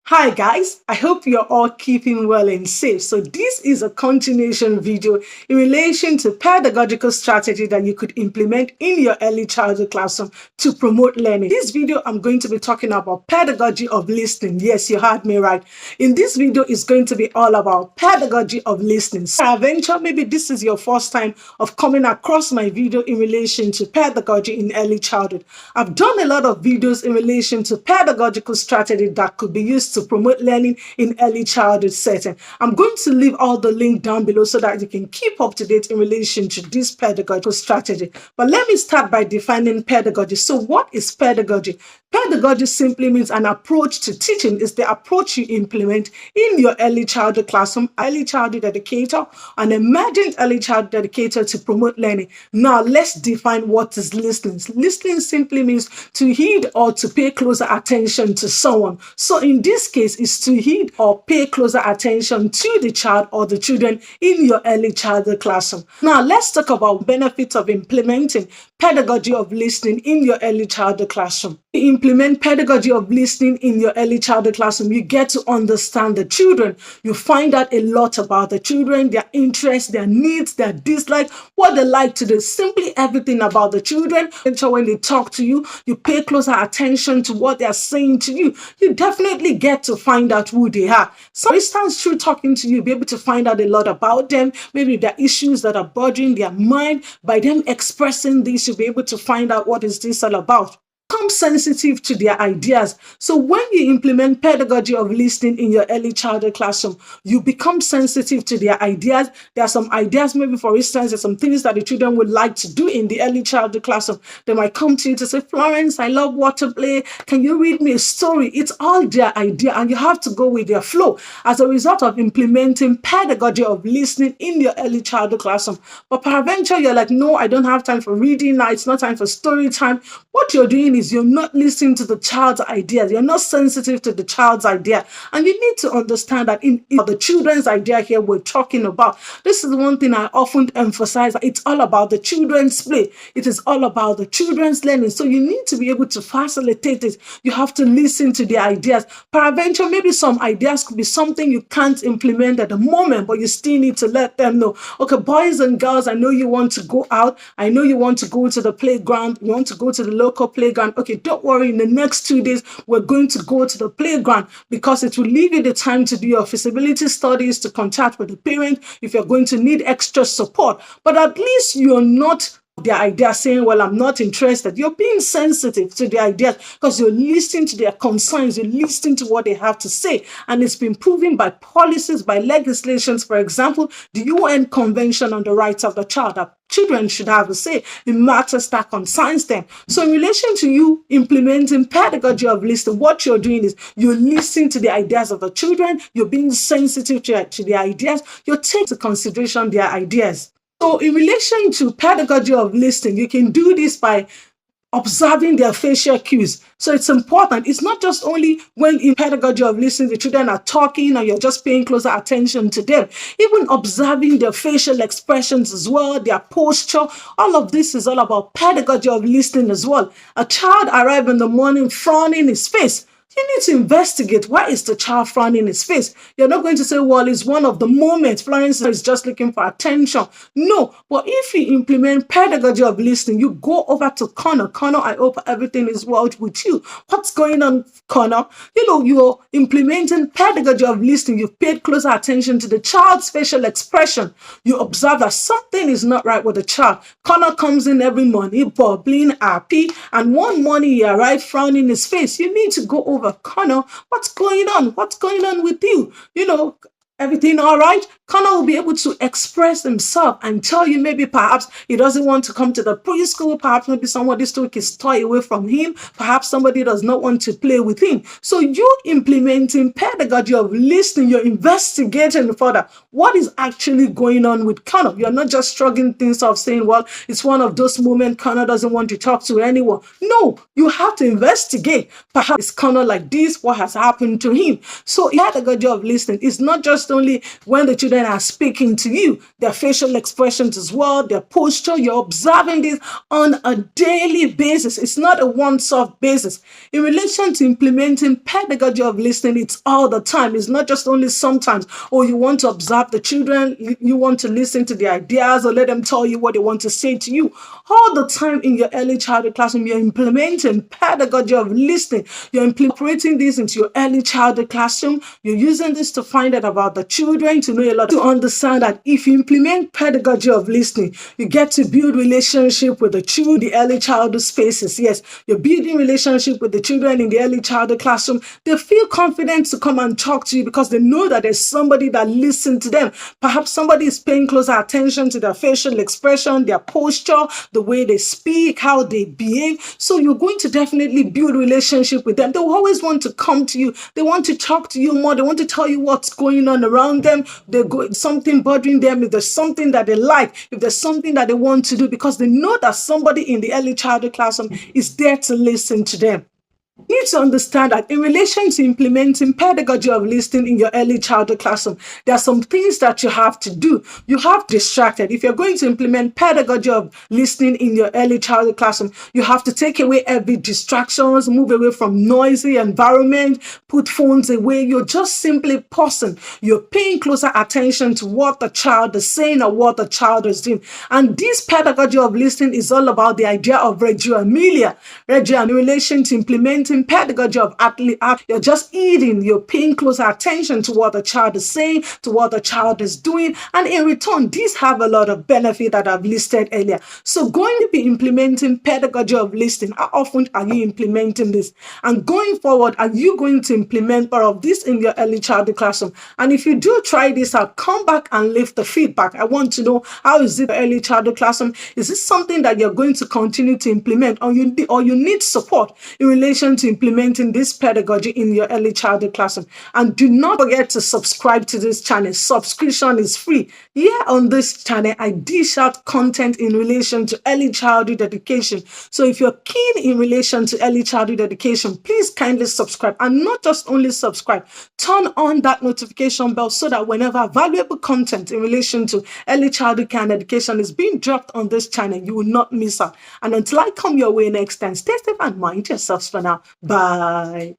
Hi guys, I hope you're all keeping well and safe. So this is a continuation video in relation to pedagogical strategy that you could implement in your early childhood classroom to promote learning. This video, I'm going to be talking about pedagogy of listening. Yes, you heard me right. In this video, it's going to be all about pedagogy of listening. So eventually, maybe this is your first time of coming across my video in relation to pedagogy in early childhood. I've done a lot of videos in relation to pedagogical strategy that could be used to promote learning in early childhood setting. I'm going to leave all the link down below so that you can keep up to date in relation to this pedagogical strategy. But let me start by defining pedagogy. So what is pedagogy? Pedagogy simply means an approach to teaching. Is the approach you implement in your early childhood classroom, early childhood educator, an emergent early childhood educator to promote learning. Now let's define what is listening. Listening simply means to heed or to pay closer attention to someone. So in this case, is to heed or pay closer attention to the child or the children in your early childhood classroom. Now let's talk about benefits of implementing pedagogy of listening in your early childhood classroom. To implement pedagogy of listening in your early childhood classroom, you get to understand the children. You find out a lot about the children, their interests, their needs, their dislikes, what they like to do, simply everything about the children. And so when they talk to you, you pay closer attention to what they're saying to you. You definitely get to find out who they are. So, for instance, through talking to you, you'll be able to find out a lot about them, maybe their issues that are bothering their mind. By them expressing this, you'll be able to find out what is this all about. Become sensitive to their ideas. So when you implement pedagogy of listening in your early childhood classroom, you become sensitive to their ideas. There are some ideas, maybe for instance, there's some things that the children would like to do in the early childhood classroom. They might come to you to say, Florence, I love water play. Can you read me a story? It's all their idea and you have to go with their flow as a result of implementing pedagogy of listening in your early childhood classroom. But peradventure, you're like, no, I don't have time for reading now. It's not time for story time. What you're doing is you're not listening to the child's ideas. You're not sensitive to the child's idea. And you need to understand that in the children's idea here we're talking about. This is one thing I often emphasize. It's all about the children's play. It is all about the children's learning. So you need to be able to facilitate it. You have to listen to the ideas. Peradventure, maybe some ideas could be something you can't implement at the moment, but you still need to let them know. Okay, boys and girls, I know you want to go out. I know you want to go to the playground. You want to go to the local playground. Okay, don't worry. In the next 2 days, we're going to go to the playground because it will leave you the time to do your feasibility studies, to contact with the parent if you're going to need extra support. But at least you're not their idea saying, well, I'm not interested. You're being sensitive to their ideas because you're listening to their concerns, you're listening to what they have to say. And it's been proven by policies, by legislations, for example, the UN Convention on the Rights of the Child, that children should have a say in matters that concerns them. So in relation to you implementing pedagogy of listening, what you're doing is you're listening to the ideas of the children, you're being sensitive to their ideas, you're taking into consideration their ideas. So in relation to pedagogy of listening, you can do this by observing their facial cues. So it's important. It's not just only when in pedagogy of listening, the children are talking and you're just paying closer attention to them. Even observing their facial expressions as well, their posture. All of this is all about pedagogy of listening as well. A child arrives in the morning frowning his face. You need to investigate, why is the child frowning his face? You're not going to say, well, it's one of the moments. Florence is just looking for attention. No, but if you implement pedagogy of listening, you go over to Connor. Connor, I hope everything is well with you. What's going on, Connor? You're implementing pedagogy of listening. You've paid closer attention to the child's facial expression. You observe that something is not right with the child. Connor comes in every morning, bubbling, happy, and one morning he arrives frowning his face. You need to go over, Connor, what's going on? What's going on with you? Everything all right? Connor will be able to express himself and tell you maybe perhaps he doesn't want to come to the preschool. Perhaps maybe somebody took his toy away from him. Perhaps somebody does not want to play with him. So you implementing pedagogy of listening, you're investigating further what is actually going on with Connor. You're not just shrugging things off saying, well, it's one of those moments Connor doesn't want to talk to anyone. No, you have to investigate. Perhaps is Connor like this? What has happened to him? So pedagogy of listening is not just just only when the children are speaking to you, their facial expressions as well, their posture. You're observing this on a daily basis. It's not a once-off basis. In relation to implementing pedagogy of listening, it's all the time. It's not just only sometimes. Or you want to observe the children, you want to listen to their ideas or let them tell you what they want to say to you. All the time in your early childhood classroom, you're implementing pedagogy of listening. You're incorporating this into your early childhood classroom. You're using this to find out about the children, to know a lot, to understand that if you implement pedagogy of listening, you get to build relationship with the children, the early childhood spaces. Yes, you're building relationship with the children in the early childhood classroom. They feel confident to come and talk to you because they know that there's somebody that listens to them. Perhaps somebody is paying closer attention to their facial expression, their posture, the way they speak, how they behave. So you're going to definitely build relationship with them. They will always want to come to you. They want to talk to you more. They want to tell you what's going on around them. Something bothering them, if there's something that they like, if there's something that they want to do, because they know that somebody in the early childhood classroom is there to listen to them. You need to understand that in relation to implementing pedagogy of listening in your early childhood classroom, there are some things that you have to do. You have distracted. If you're going to implement pedagogy of listening in your early childhood classroom, you have to take away every distractions, move away from noisy environment, put phones away. You're just simply pausing. You're paying closer attention to what the child is saying or what the child is doing. And this pedagogy of listening is all about the idea of Reggio Emilia. Reggio, in relation to implementing pedagogy of you're just eating, you're paying closer attention to what the child is saying, to what the child is doing, and in return, these have a lot of benefit that I've listed earlier. So going to be implementing pedagogy of listening, how often are you implementing this? And going forward, are you going to implement more of this in your early childhood classroom? And if you do try this out, come back and leave the feedback. I want to know, how is it early childhood classroom? Is this something that you're going to continue to implement, or you need support in relation to implementing this pedagogy in your early childhood classroom? And do not forget to subscribe to this channel. Subscription is free. Here on this channel, I dish out content in relation to early childhood education. So if you're keen in relation to early childhood education, please kindly subscribe, and not just only subscribe, turn on that notification bell so that whenever valuable content in relation to early childhood care and education is being dropped on this channel, you will not miss out. And until I come your way next time, stay safe and mind yourselves for now. Bye.